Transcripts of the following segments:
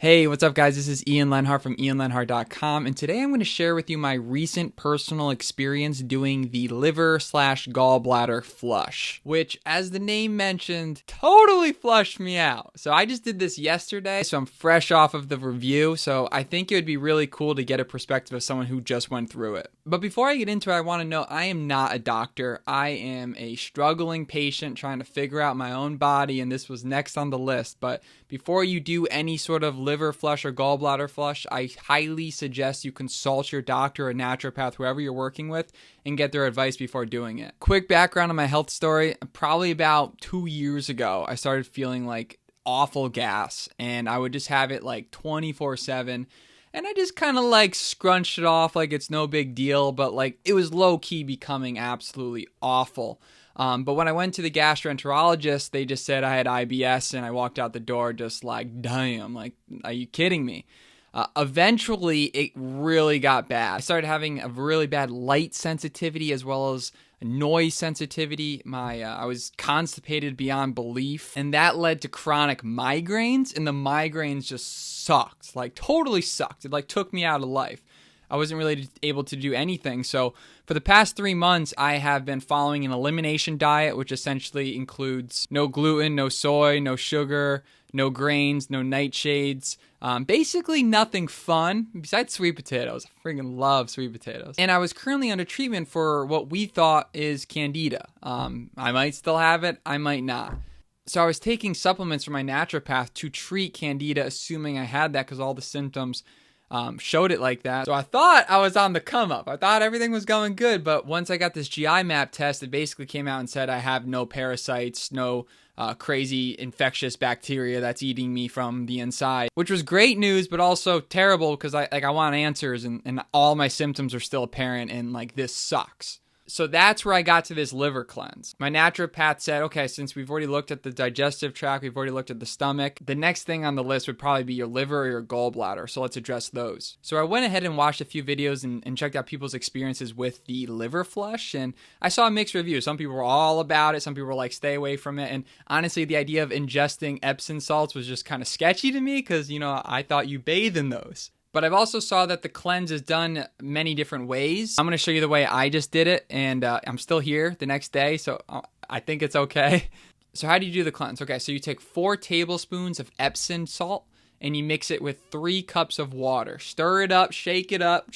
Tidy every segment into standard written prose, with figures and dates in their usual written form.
Hey, what's up guys? This is Ian LENHART from IanLenhart.com, and today I'm going to share with you my recent personal experience doing the liver/gallbladder flush, which, as the name mentioned, totally flushed me out. So I just did this yesterday, so I'm fresh off of the review, so I think it would be really cool to get a perspective of someone who just went through it. But before I get into it, I want to know I am not a doctor. I am a struggling patient trying to figure out my own body, and this was next on the list. But before you do any sort of liver flush or gallbladder flush, I highly suggest you consult your doctor or naturopath, whoever you're working with, and get their advice before doing it. Quick background on my health story. Probably about 2 years ago, I started feeling like awful gas, and I would just have it like 24/7. And I just kind of like scrunched it off like it's no big deal, but like it was low key becoming absolutely awful. But when I went to the gastroenterologist, they just said I had IBS, and I walked out the door just like, damn, like, are you kidding me? Eventually, it really got bad. I started having a really bad light sensitivity as well as noise sensitivity. I was constipated beyond belief, and that led to chronic migraines, and the migraines just sucked, like totally sucked. It like took me out of life. I wasn't really able to do anything. So for the past 3 months, I have been following an elimination diet, which essentially includes no gluten, no soy, no sugar, no grains, no nightshades. Basically nothing fun besides sweet potatoes. I freaking love sweet potatoes. And I was currently under treatment for what we thought is Candida. I might still have it. I might not. So I was taking supplements from my naturopath to treat Candida, assuming I had that because all the symptoms showed it like that. So I thought I was on the come up. I thought everything was going good, but once I got this GI map test, it basically came out and said I have no parasites, no crazy infectious bacteria that's eating me from the inside, which was great news, but also terrible because I want answers, and all my symptoms are still apparent, and like this sucks. So that's where I got to this liver cleanse. My naturopath said, okay, since we've already looked at the digestive tract, we've already looked at the stomach, the next thing on the list would probably be your liver or your gallbladder. So let's address those. So I went ahead and watched a few videos and checked out people's experiences with the liver flush. And I saw mixed reviews. Some people were all about it. Some people were like, stay away from it. And honestly, the idea of ingesting epsom salts was just kind of sketchy to me because, I thought you bathe in those. But I've also saw that the cleanse is done many different ways. I'm going to show you the way I just did it, and I'm still here the next day, so I think it's okay. So how do you do the cleanse? Okay, so you take 4 tablespoons of Epsom salt, and you mix it with 3 cups of water. Stir it up, shake it up,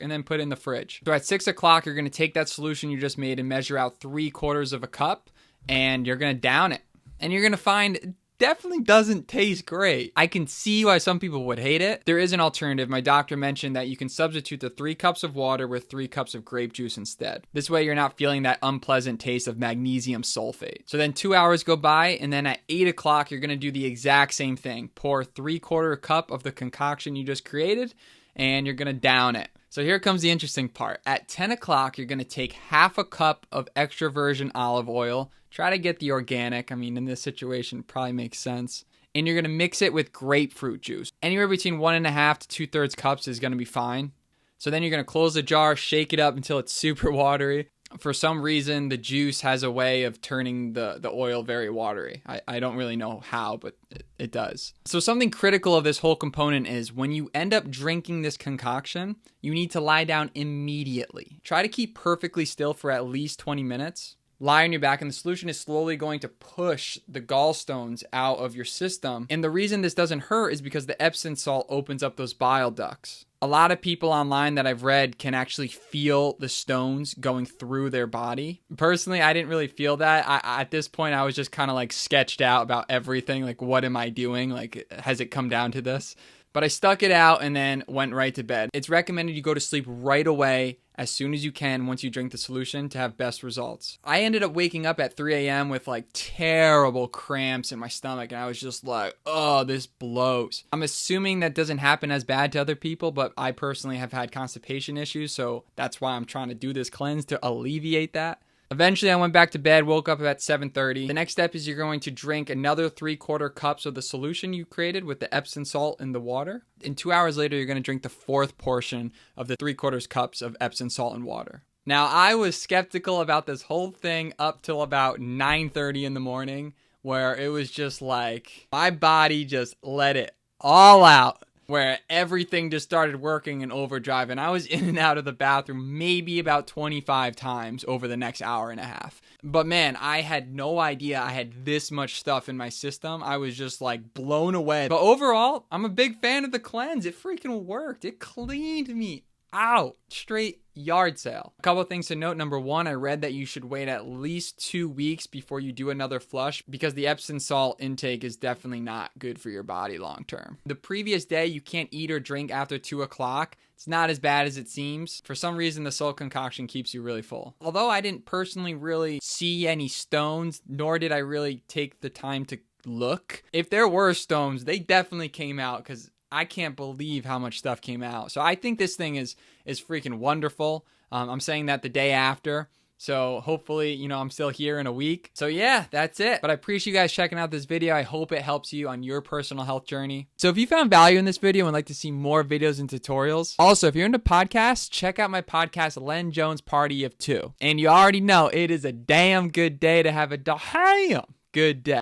and then put it in the fridge. So at 6 o'clock, you're going to take that solution you just made and measure out 3/4 of a cup, and you're going to down it. And you're going to find definitely doesn't taste great. I can see why some people would hate it. There is an alternative. My doctor mentioned that you can substitute the 3 cups of water with 3 cups of grape juice instead. This way you're not feeling that unpleasant taste of magnesium sulfate. So then 2 hours go by, and then at 8 o'clock you're going to do the exact same thing. Pour 3/4 cup of the concoction you just created, and you're going to down it. So here comes the interesting part. At 10 o'clock, you're going to take 1/2 cup of extra virgin olive oil. Try to get the organic. I mean, in this situation, it probably makes sense. And you're going to mix it with grapefruit juice. Anywhere between 1.5 to 2/3 cups is going to be fine. So then you're going to close the jar, shake it up until it's super watery. For some reason, the juice has a way of turning the oil very watery. I don't really know how, but it does. So something critical of this whole component is when you end up drinking this concoction, you need to lie down immediately. Try to keep perfectly still for at least 20 minutes. Lie on your back, and the solution is slowly going to push the gallstones out of your system. And the reason this doesn't hurt is because the Epsom salt opens up those bile ducts. A lot of people online that I've read can actually feel the stones going through their body. Personally, I didn't really feel that. At this point, I was just kind of like sketched out about everything. Like, what am I doing? Like, has it come down to this? But I stuck it out and then went right to bed. It's recommended you go to sleep right away as soon as you can once you drink the solution to have best results. I ended up waking up at 3 a.m. with like terrible cramps in my stomach, and I was just like, oh, this blows. I'm assuming that doesn't happen as bad to other people, but I personally have had constipation issues, so that's why I'm trying to do this cleanse to alleviate that. Eventually, I went back to bed, woke up at 7:30. The next step is you're going to drink another 3/4 cups of the solution you created with the Epsom salt in the water. And 2 hours later, you're going to drink the 4th portion of the 3/4 cups of Epsom salt and water. Now, I was skeptical about this whole thing up till about 9:30 in the morning, where it was just like, my body just let it all out, where everything just started working in overdrive, and I was in and out of the bathroom maybe about 25 times over the next hour and a half. But man, I had no idea I had this much stuff in my system. I was just like blown away. But overall, I'm a big fan of the cleanse. It freaking worked. It cleaned me out. Straight yard sale. A couple of things to note. Number one, I read that you should wait at least 2 weeks before you do another flush because the Epsom salt intake is definitely not good for your body long term. The previous day, you can't eat or drink after 2 o'clock. It's not as bad as it seems. For some reason, the salt concoction keeps you really full. Although I didn't personally really see any stones, nor did I really take the time to look. If there were stones, they definitely came out because I can't believe how much stuff came out. So I think this thing is freaking wonderful. I'm saying that the day after. So hopefully, I'm still here in a week. So yeah, that's it. But I appreciate you guys checking out this video. I hope it helps you on your personal health journey. So if you found value in this video and would like to see more videos and tutorials, also, if you're into podcasts, check out my podcast, Len Jones Party of Two. And you already know it is a damn good day to have a damn good day.